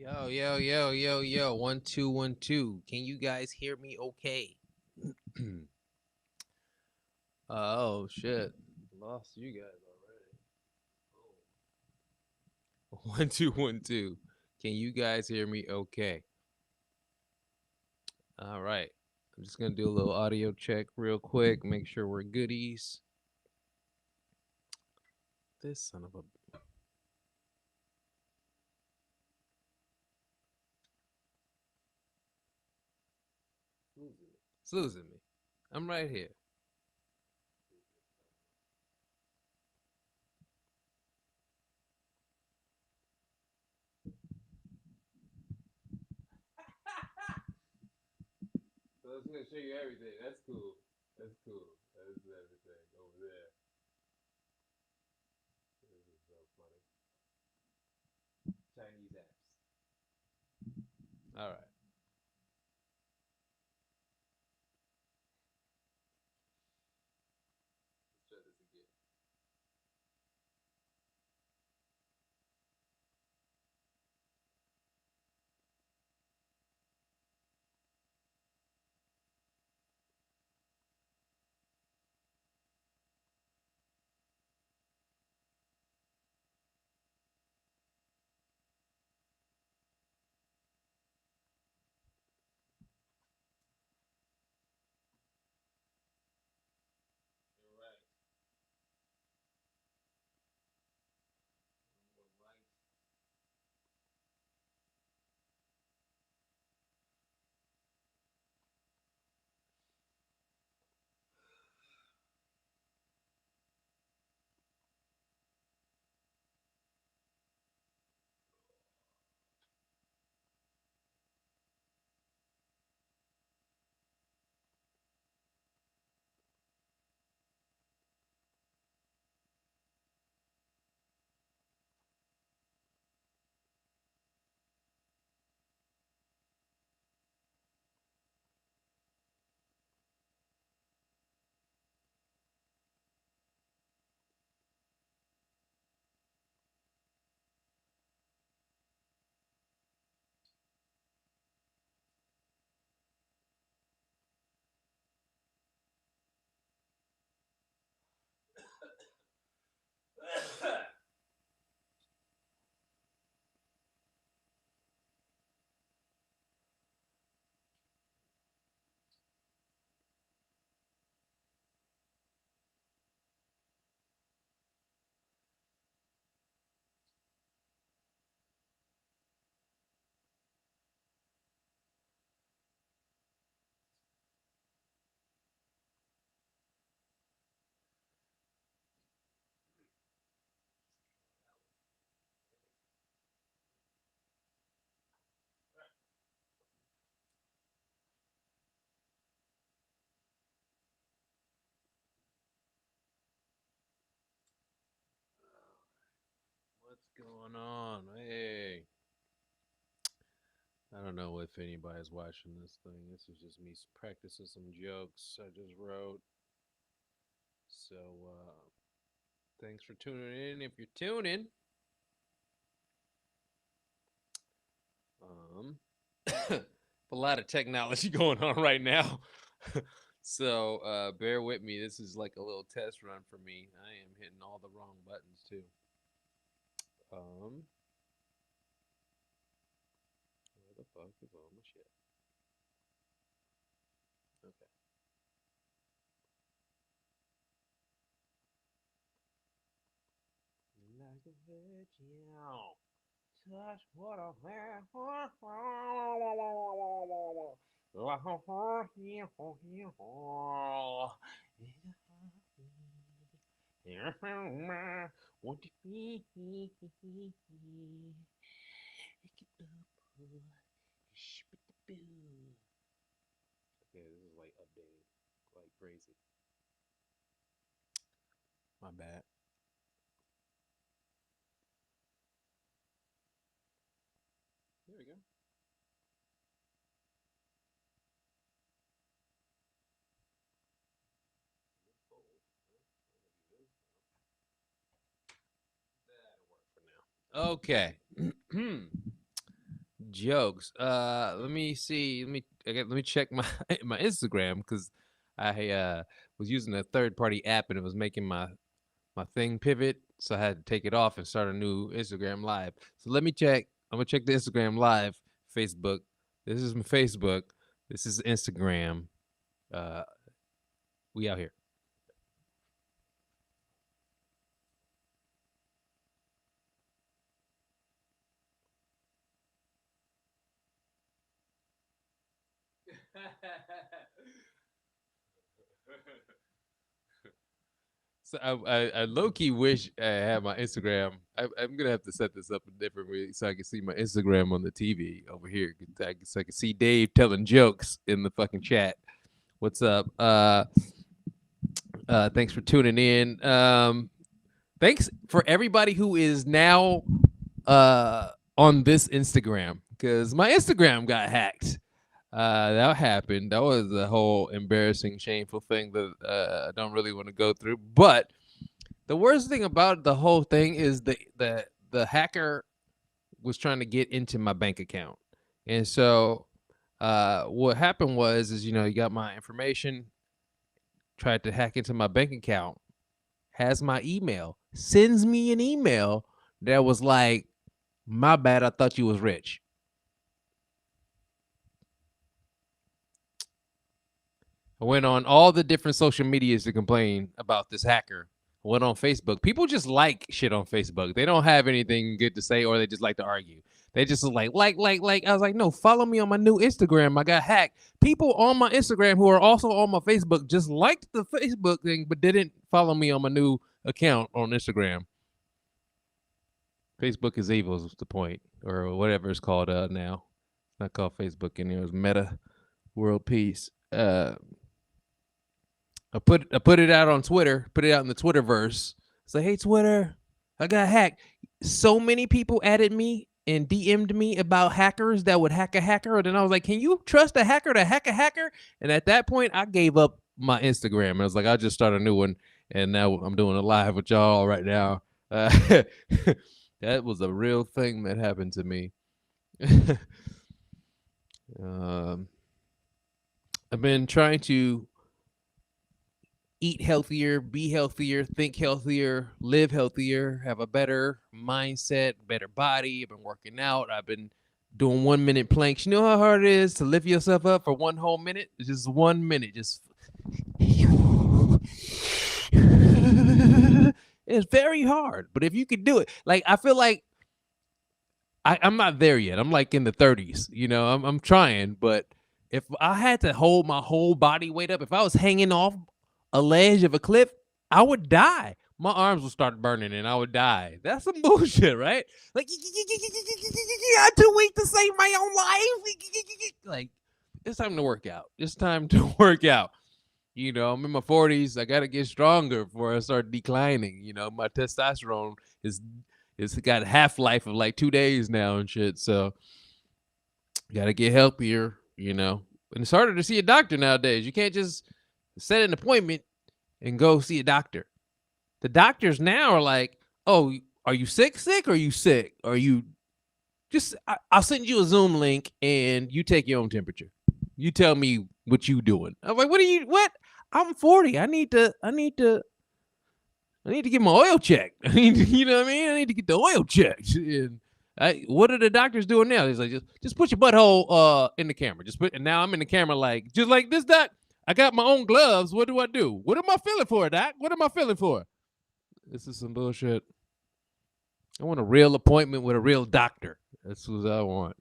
Yo, yo, yo, yo, yo. 1 2 1 2. Can you guys hear me okay? Oh shit. Lost you guys already. 1 2 1 2. Can you guys hear me okay? All right. I'm just gonna do a little audio check real quick, make sure we're goodies. This son of a it's losing me. I'm right here. So I was gonna show you everything. That's cool. That's cool. That's everything over there. This is so funny. Chinese apps. All right. Let's try this again. All right. More light. What's going on? Hey. I don't know if anybody's watching this thing. This is just me practicing some jokes I just wrote. So, thanks for tuning in. If you're tuning, um, a lot of technology going on right now. So, bear with me. This is like a little test run for me. I am hitting all the wrong buttons too. Um, where the fuck is all my shit? Okay. Like a virgin. Touch what a man. Want to be. Okay, this is like updating like crazy. My bad. There we go. That'll work for now. Okay. Jokes. Let me see. Let me check my my Instagram because I was using a third party app and it was making my thing pivot, so I had to take it off and start a new Instagram live. So let me check. I'm gonna check the Instagram live. Facebook. This is my Facebook. This is Instagram. Uh, we out here. So I low key wish I had my Instagram. I'm gonna have to set this up a different way so I can see my Instagram on the TV over here. So I can see Dave telling jokes in the fucking chat. What's up? Thanks for tuning in. Thanks for everybody who is now on this Instagram because my Instagram got hacked. That happened. That was a whole embarrassing, shameful thing that I don't really want to go through. But the worst thing about the whole thing is the hacker was trying to get into my bank account, and so what happened was is you got my information, tried to hack into my bank account, has my email, sends me an email that was like, "My bad, I thought you was rich." I went on all the different social medias to complain about this hacker. I went on Facebook. People just like shit on Facebook. They don't have anything good to say, or they just like to argue. They just like. I was like, no, follow me on my new Instagram. I got hacked. People on my Instagram who are also on my Facebook just liked the Facebook thing, but didn't follow me on my new account on Instagram. Facebook is evil, is the point, or whatever it's called now. It's not called Facebook anymore. It's Meta World Peace. I put it out on Twitter, put it out in the Twitterverse. Say, hey Twitter, I got hacked. So many people added me and DM'd me about hackers that would hack a hacker. And then I was like, can you trust a hacker to hack a hacker? And at that point, I gave up my Instagram. And I was like, I'll just start a new one. And now I'm doing a live with y'all right now. That was a real thing that happened to me. um, I've been trying to eat healthier, be healthier, think healthier, live healthier, have a better mindset, better body. I've been working out. I've been doing 1 minute planks. You know how hard it is to lift yourself up for one whole minute? It's just 1 minute. Just it's very hard. But if you could do it, like I feel like I'm not there yet. I'm like in the 30s. I'm trying, but if I had to hold my whole body weight up, if I was hanging off a ledge of a cliff, I would die. My arms would start burning and I would die. That's some bullshit, right? Like, I'm too weak to save my own life. Like, it's time to work out. It's time to work out. I'm in my 40s. I got to get stronger before I start declining. My testosterone it's got a half-life of like 2 days now and shit. So, got to get healthier, And it's harder to see a doctor nowadays. You can't just set an appointment and go see a doctor. The doctors now are like, oh, are you sick? Or are you sick? Are you just, I'll send you a Zoom link and you take your own temperature. You tell me what you doing. I'm like, what? I'm 40. I need to get my oil checked. You know what I mean? I need to get the oil checked. And what are the doctors doing now? He's like, just put your butthole in the camera. And now I'm in the camera like, just like this, doc. I got my own gloves. What do I do? What am I feeling for, doc? What am I feeling for? This is some bullshit. I want a real appointment with a real doctor. That's what I want.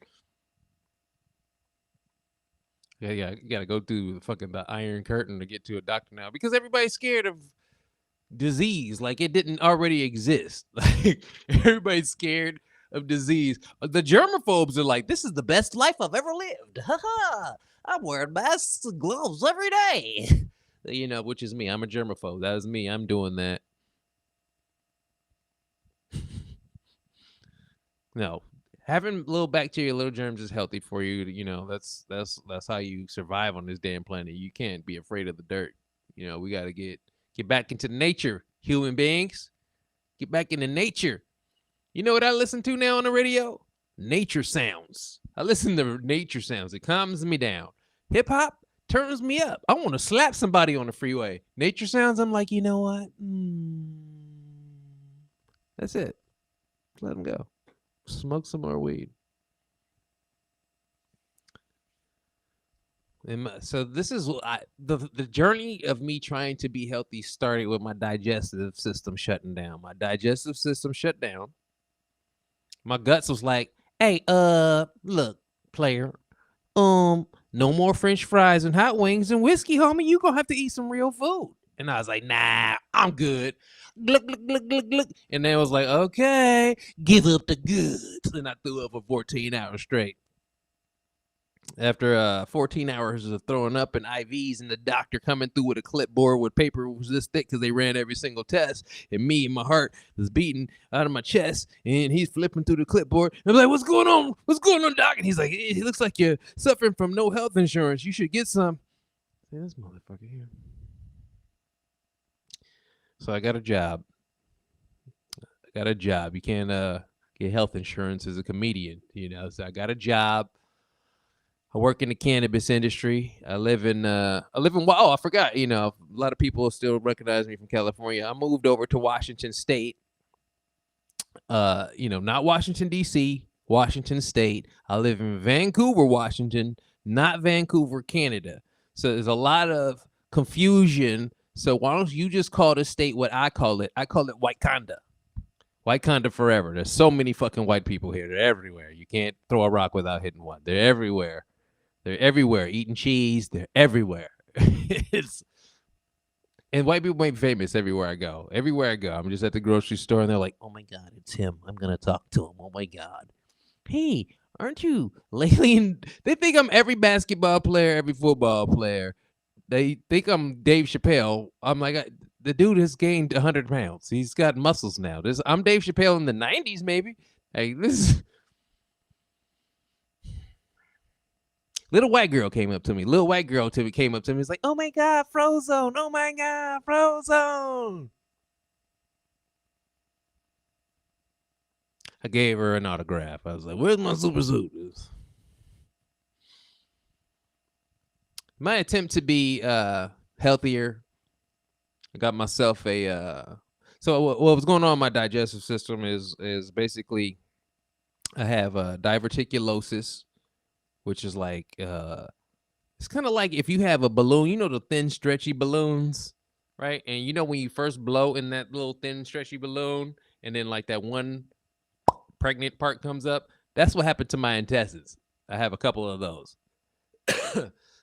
Yeah, you gotta go through the Iron Curtain to get to a doctor now because everybody's scared of disease like it didn't already exist. Like everybody's scared of disease. The germaphobes are like, this is the best life I've ever lived. I'm wearing masks and gloves every day. Which is me. I'm a germaphobe. That is me. I'm doing that. No, having little bacteria, little germs is healthy for you. That's how you survive on this damn planet. You can't be afraid of the dirt. We got to get back into nature, human beings. Get back into nature. You know what I listen to now on the radio? Nature sounds. I listen to nature sounds. It calms me down. Hip hop turns me up. I want to slap somebody on the freeway. Nature sounds, I'm like, you know what? That's it. Let them go. Smoke some more weed. So this is the journey of me trying to be healthy started with my digestive system shutting down. My digestive system shut down. My guts was like, "Hey, look, player, no more French fries and hot wings and whiskey, homie. You gonna have to eat some real food." And I was like, "Nah, I'm good." Gluck, gluck, gluck, gluck, gluck. And then I was like, "Okay, give up the goods." And I threw up for 14 hours straight. After 14 hours of throwing up and IVs and the doctor coming through with a clipboard with paper was this thick because they ran every single test, and me and my heart was beating out of my chest, and he's flipping through the clipboard. I'm like, "What's going on? What's going on, doc?" And he's like, "It looks like you're suffering from no health insurance. You should get some." Say, this motherfucker here. So I got a job. You can't get health insurance as a comedian, So I got a job. I work in the cannabis industry. I live in I forgot, a lot of people still recognize me from California. I moved over to Washington State. Not Washington D.C., Washington State. I live in Vancouver, Washington, not Vancouver, Canada. So there's a lot of confusion. So why don't you just call this state what I call it? I call it Wakanda. Wakanda forever. There's so many fucking white people here. They're everywhere. You can't throw a rock without hitting one. They're everywhere. They're everywhere eating cheese. They're everywhere. And white people make famous everywhere I go. Everywhere I go. I'm just at the grocery store and they're like, "Oh my God, it's him. I'm going to talk to him. Oh my God. Hey, aren't you lately?" They think I'm every basketball player, every football player. They think I'm Dave Chappelle. I'm like, the dude has gained 100 pounds. He's got muscles now. I'm Dave Chappelle in the 90s, maybe. Hey, this little white girl came up to me. Came up to me. It's like, "Oh my God, Frozone. Oh my God, Frozone." I gave her an autograph. I was like, "Where's my super suit?" My attempt to be healthier. I got myself a so what was going on in my digestive system is basically I have diverticulosis, which is like it's kind of like if you have a balloon, the thin stretchy balloons, right? And when you first blow in that little thin stretchy balloon and then like that one pregnant part comes up, that's what happened to my intestines. I have a couple of those.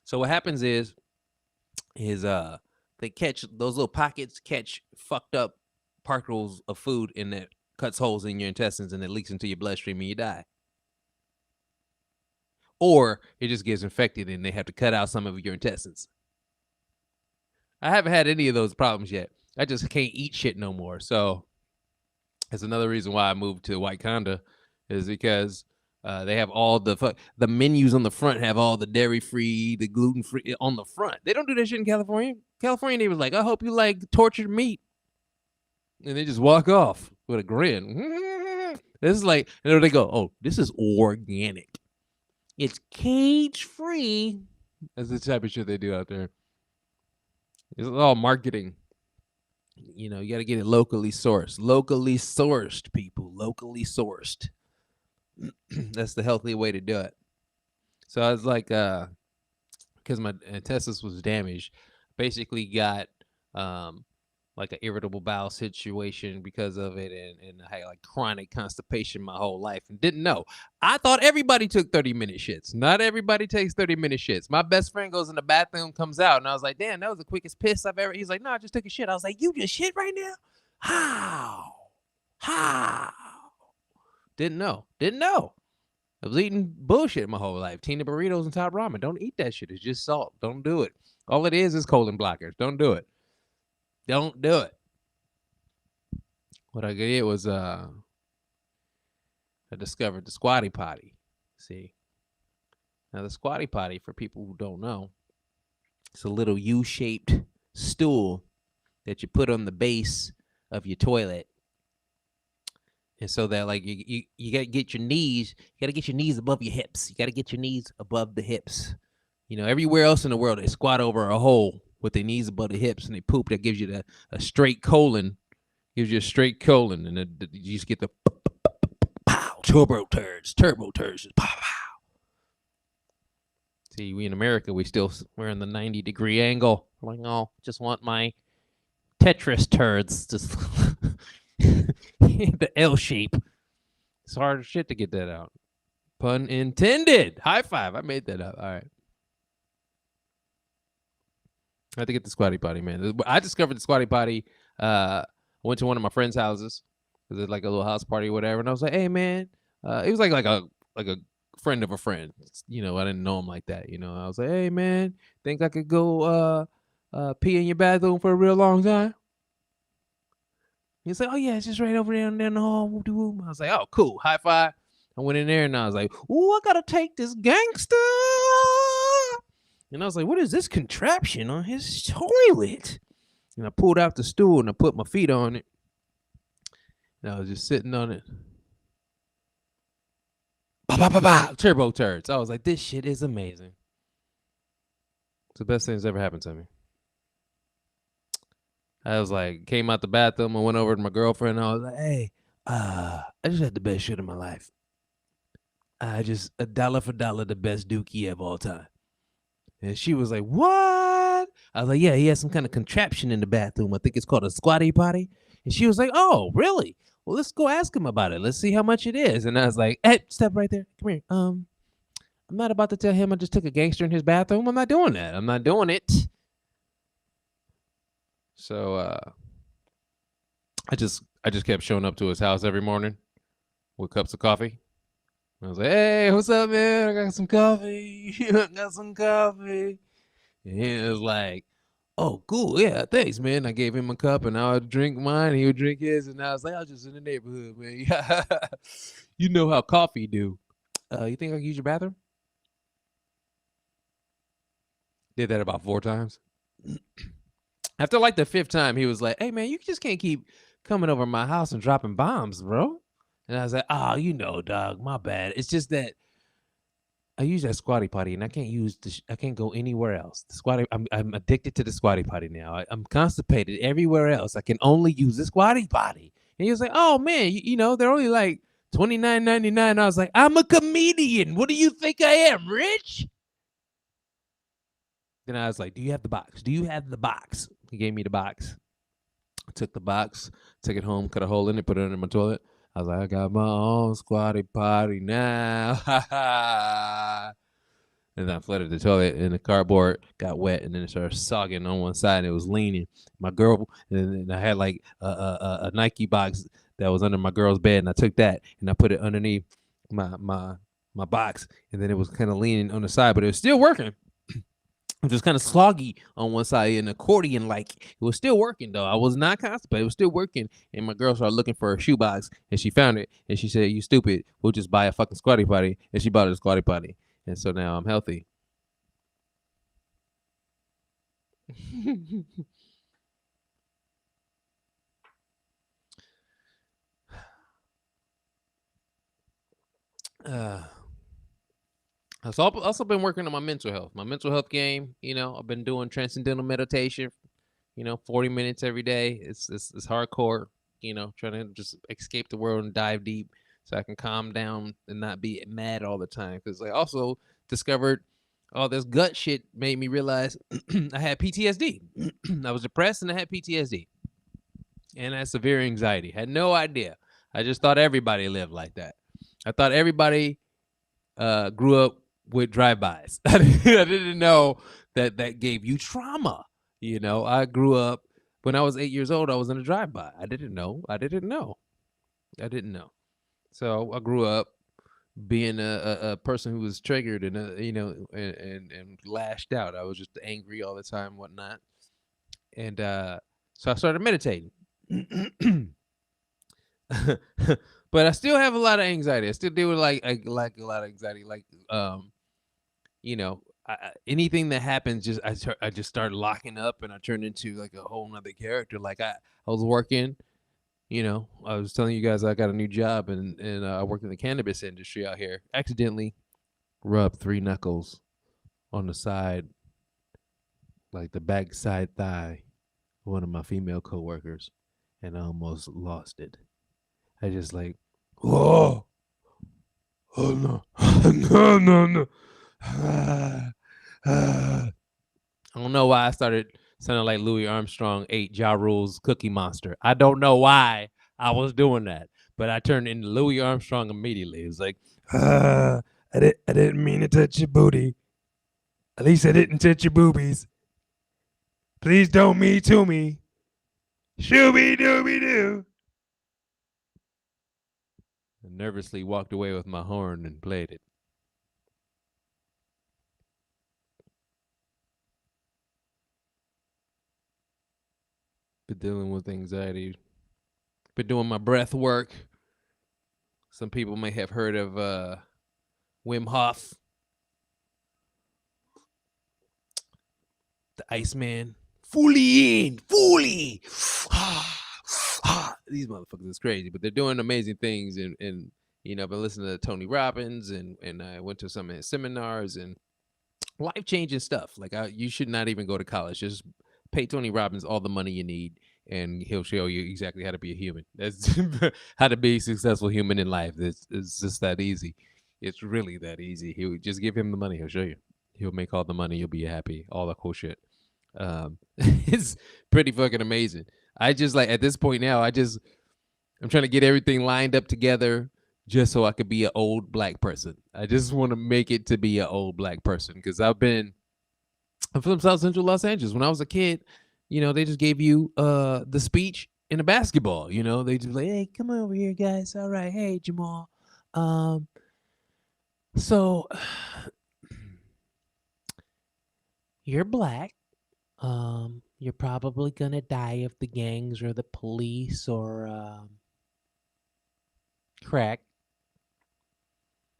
So what happens is they catch those little pockets, catch fucked up particles of food, and that cuts holes in your intestines and it leaks into your bloodstream and you die. Or it just gets infected and they have to cut out some of your intestines. I haven't had any of those problems yet. I just can't eat shit no more. So that's another reason why I moved to Wakanda, is because they have all the menus on the front have all the dairy free, the gluten free on the front. They don't do that shit in California. California, they was like, "I hope you like tortured meat," and they just walk off with a grin. This is like, they go, "Oh, this is organic. It's cage free." That's the type of shit they do out there. It's all marketing. You got to get it locally sourced. Locally sourced, people. Locally sourced. That's the healthy way to do it. So I was like, because my intestines was damaged, basically got like an irritable bowel situation because of it, and I had like chronic constipation my whole life and didn't know. I thought everybody took 30-minute shits. Not everybody takes 30-minute shits. My best friend goes in the bathroom, comes out, and I was like, "Damn, that was the quickest piss I've ever." He's like, "No, I just took a shit." I was like, "You just shit right now? How? Didn't know. I was eating bullshit my whole life. Tina burritos and top ramen. Don't eat that shit. It's just salt. Don't do it. All it is colon blockers. Don't do it. Don't do it. What I did was I discovered the squatty potty. See? Now the squatty potty, for people who don't know, it's a little U-shaped stool that you put on the base of your toilet. And so that like you gotta get your knees, above your hips. You gotta get your knees above the hips. You know, everywhere else in the world they squat over a hole with their knees above the hips and they poop. That gives you a straight colon. Gives you a straight colon, and you just get the pow, turbo turds, just pow, pow. See, we in America, we're in the 90-degree angle. We're like, oh, just want my Tetris turds, just the L shape. It's hard as shit to get that out. Pun intended. High five. I made that up. All right. I had to get the squatty potty, man. I discovered the squatty potty. Went to one of my friends' houses. It was like a little house party or whatever. And I was like, hey, man. It was like a friend of a friend. You know, I didn't know him like that. You know, I was like, hey, man, think I could go pee in your bathroom for a real long time? He's like, oh, yeah, it's just right over there in the hall. I was like, oh, cool. High five. I went in there and I was like, ooh, I got to take this gangster. And I was like, what is this contraption on his toilet? And I pulled out the stool and I put my feet on it. And I was just sitting on it. Bah, bah, bah, bah, turbo turds. I was like, this shit is amazing. It's the best thing that's ever happened to me. I was like, came out the bathroom and went over to my girlfriend. And I was like, hey, I just had the best shit of my life. I just a dollar for dollar, the best dookie of all time. And she was like, what? I was like, yeah, he has some kind of contraption in the bathroom. I think it's called a squatty potty. And she was like, oh, really? Well, let's go ask him about it. Let's see how much it is. And I was like, hey, step right there. Come here. I'm not about to tell him I just took a gangster in his bathroom. I'm not doing that. I'm not doing it. So I just kept showing up to his house every morning with cups of coffee. I was like, hey, what's up, man? I got some coffee. I got some coffee. And he was like, oh, cool. Yeah, thanks, man. I gave him a cup and I would drink mine. He would drink his. And I was like, I was just in the neighborhood, man. You know how coffee do. You think I can use your bathroom? Did that about 4 times. After like the 5th time, he was like, hey, man, you just can't keep coming over my house and dropping bombs, bro. And I was like, oh, you know, dog, my bad. It's just that I use that squatty potty and I can't I can't go anywhere else. The squatty, I'm addicted to the squatty potty now. I'm constipated everywhere else. I can only use the squatty potty. And he was like, oh man, you know, they're only like $29.99. I was like, I'm a comedian. What do you think I am, rich? Then I was like, do you have the box? Do you have the box? He gave me the box. I took the box, took it home, cut a hole in it, put it under my toilet. I was like, I got my own squatty potty now. And I flooded the toilet, and the cardboard got wet, and then it started sogging on one side, and it was leaning. My girl, and I had like a Nike box that was under my girl's bed, and I took that and I put it underneath my box, and then it was kind of leaning on the side, but it was still working. It was kind of sloggy on one side, and accordion like. It was still working though. I was not constipated. It was still working. And my girl started looking for a shoebox, and she found it, and she said, "You stupid! We'll just buy a fucking squatty potty." And she bought a squatty potty, and so now I'm healthy. uh, I've also been working on my mental health game. You know, I've been doing transcendental meditation. You know, 40 minutes every day. It's hardcore. You know, trying to just escape the world and dive deep so I can calm down and not be mad all the time. Because I also discovered all this gut shit made me realize I had PTSD. I was depressed and I had PTSD. And I had severe anxiety. Had no idea. I just thought everybody lived like that. I thought everybody grew up with drive-bys. I didn't know that gave you trauma. You know, I grew up when I was 8 years old. I was in a drive-by. I didn't know. So I grew up being a person who was triggered and you know and lashed out. I was just angry all the time, whatnot. And so I started meditating. But I still have a lot of anxiety. I still deal with like a lot of anxiety. Like you know, anything that happens, I just start locking up and I turn into like a whole nother character. Like I was working You know, I was telling you guys I got a new job and I work in the cannabis industry out here. Accidentally rubbed 3 knuckles on the side, like the back side thigh, of one of my female coworkers, and I almost lost it. I just like, oh, oh no, no, no, no. I don't know why I started sounding like Louis Armstrong ate Ja Rule's Cookie Monster. I don't know why I was doing that, but I turned into Louis Armstrong immediately. It was like, I didn't mean to touch your booty. At least I didn't touch your boobies. Please don't me to me. Shooby dooby doo. I nervously walked away with my horn and played it. Been dealing with anxiety. Been doing my breath work. Some people may have heard of Wim Hof, the Iceman. Fully in, fully. These motherfuckers is crazy, but they're doing amazing things. And you know, I've been listening to Tony Robbins, and I went to some of his seminars and life changing stuff. Like you should not even go to college. Just pay Tony Robbins all the money you need, and he'll show you exactly how to be a human. That's how to be a successful human in life. It's just that easy. It's really that easy. He'll just give him the money. He'll show you. He'll make all the money. You'll be happy. All that cool shit. It's pretty fucking amazing. I just like at this point now. I'm trying to get everything lined up together just so I could be an old black person. I just want to make it to be an old black person because I'm from South Central Los Angeles. When I was a kid, you know, they just gave you the speech in a basketball. You know, they just like, hey, come over here, guys. All right, hey, Jamal. So you're black. You're probably gonna die if the gangs or the police or crack.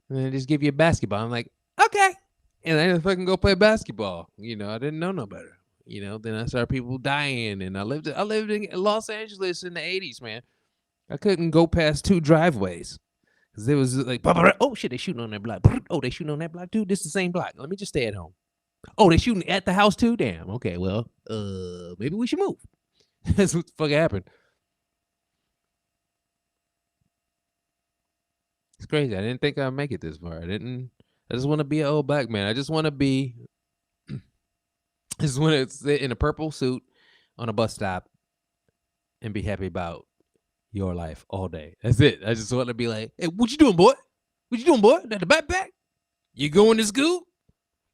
And then they just give you a basketball. I'm like, okay. And I just fucking go play basketball. You know, I didn't know no better. You know, then I started people dying, and I lived in Los Angeles in the '80s, man. I couldn't go past 2 driveways because there was like, oh shit, they shooting on that block. Oh, they shooting on that block too. This is the same block. Let me just stay at home. Oh, they shooting at the house too. Damn. Okay, well, maybe we should move. That's what the fuck happened. It's crazy. I didn't think I'd make it this far. I just want to be an old black man. I just want to be. I just want to sit in a purple suit on a bus stop and be happy about your life all day. That's it. I just want to be like, hey, what you doing, boy? What you doing, boy? That the backpack? You going to school?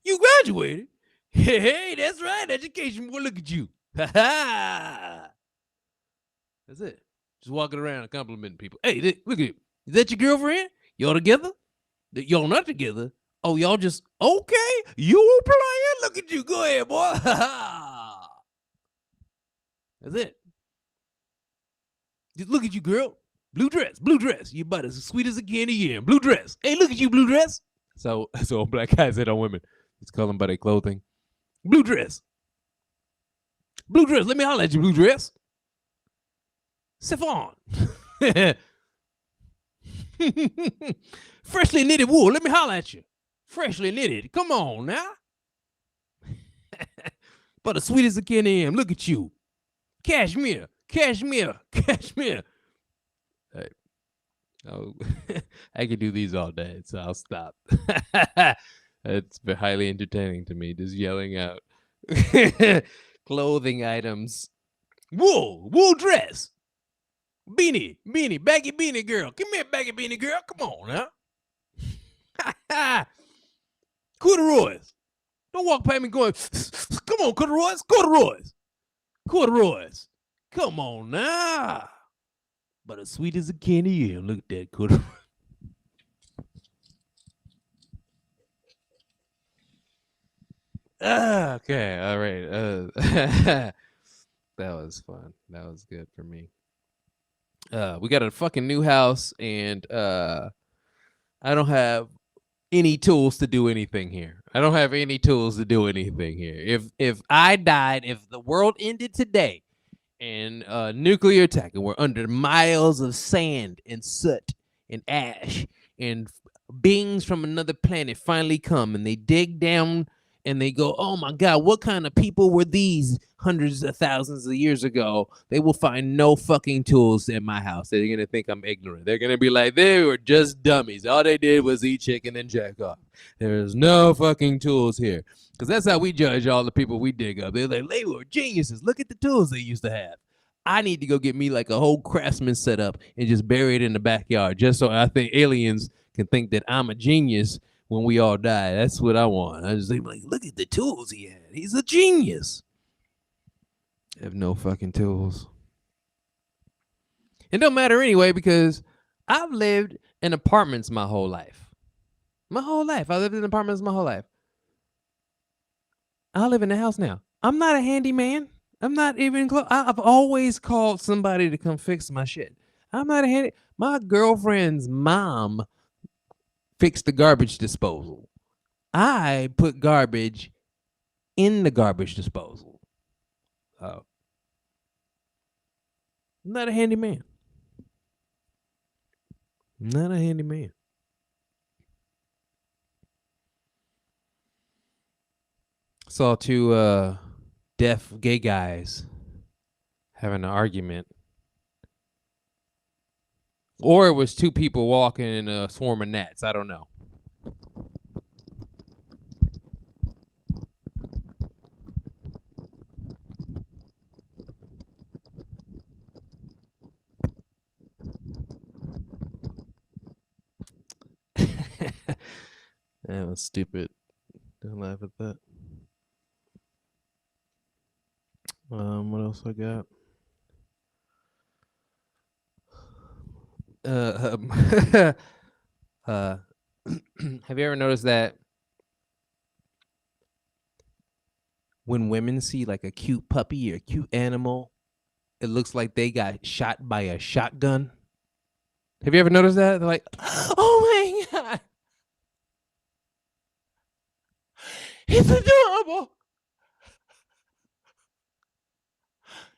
You graduated? Hey, that's right. Education, boy. Look at you. Ha ha. That's it. Just walking around complimenting people. Hey, look at you. Is that your girlfriend? Y'all together? Y'all not together? Oh, y'all just okay? You playing? Look at you. Go ahead, boy. That's it. Just look at you, girl. Blue dress, blue dress. You about as sweet as a candy yam. Blue dress. Hey, look at you, blue dress. So that's all black guys hit on women. Just call them by their clothing. Blue dress. Blue dress. Let me holler at you, blue dress. Chiffon. Freshly knitted wool. Let me holler at you. Freshly knitted. Come on now. But as sweet as a candy yam. Look at you. Cashmere. Cashmere. Cashmere. Hey. Oh, I could do these all day, so I'll stop. It's been highly entertaining to me, just yelling out clothing items. Wool dress. Beanie, baggy beanie girl. Come here, baggy beanie girl. Come on now. Corduroys. Don't walk past me going, come on, corduroys. Corduroys. Come on now. But as sweet as a candy yam. Look at that corduroy. Okay, all right. That was fun. That was good for me. We got a fucking new house, and I don't have any tools to do anything here. If I died, if the world ended today, and nuclear attack, and we're under miles of sand and soot and ash, and beings from another planet finally come and they dig down and they go, oh my God, what kind of people were these hundreds of thousands of years ago? They will find no fucking tools in my house. They're going to think I'm ignorant. They're going to be like, they were just dummies. All they did was eat chicken and jack off. There's no fucking tools here. Because that's how we judge all the people we dig up. They're like, they were geniuses. Look at the tools they used to have. I need to go get me like a whole craftsman setup and just bury it in the backyard just so I think aliens can think that I'm a genius when we all die. That's what I want. I just think like, look at the tools he had. He's a genius. I have no fucking tools. It don't matter anyway because I've lived in apartments my whole life. My whole life. I lived in apartments my whole life. I live in a house now. I'm not a handyman. I'm not even close. I've always called somebody to come fix my shit. I'm not a handy. My girlfriend's mom fixed the garbage disposal. I put garbage in the garbage disposal. Oh. I'm not a handyman. Not a handyman. Saw two deaf gay guys having an argument. Or it was two people walking in a swarm of gnats. I don't know. That was stupid. Don't laugh at that. What else I got? Have you ever noticed that when women see like a cute puppy or a cute animal, it looks like they got shot by a shotgun? Have you ever noticed that? They're like, oh my God, it's adorable.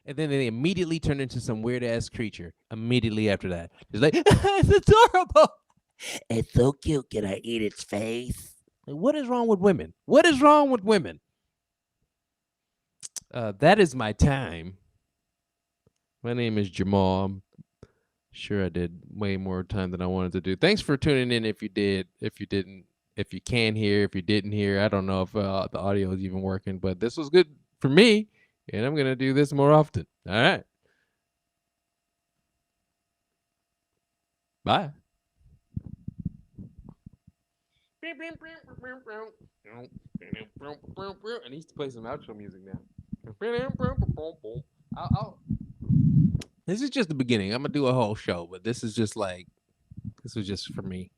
And then they immediately turn into some weird ass creature immediately after that. It's like, it's adorable. It's so cute. Can I eat its face? Like, what is wrong with women? What is wrong with women? That is my time. My name is Jamal. I'm sure I did way more time than I wanted to do. Thanks for tuning in. If you did, if you didn't, if you can hear, if you didn't hear, I don't know if the audio is even working, but this was good for me, and I'm gonna do this more often. All right. Bye. I need to play some outro music now. This is just the beginning. I'm gonna do a whole show, but this is just like this was just for me.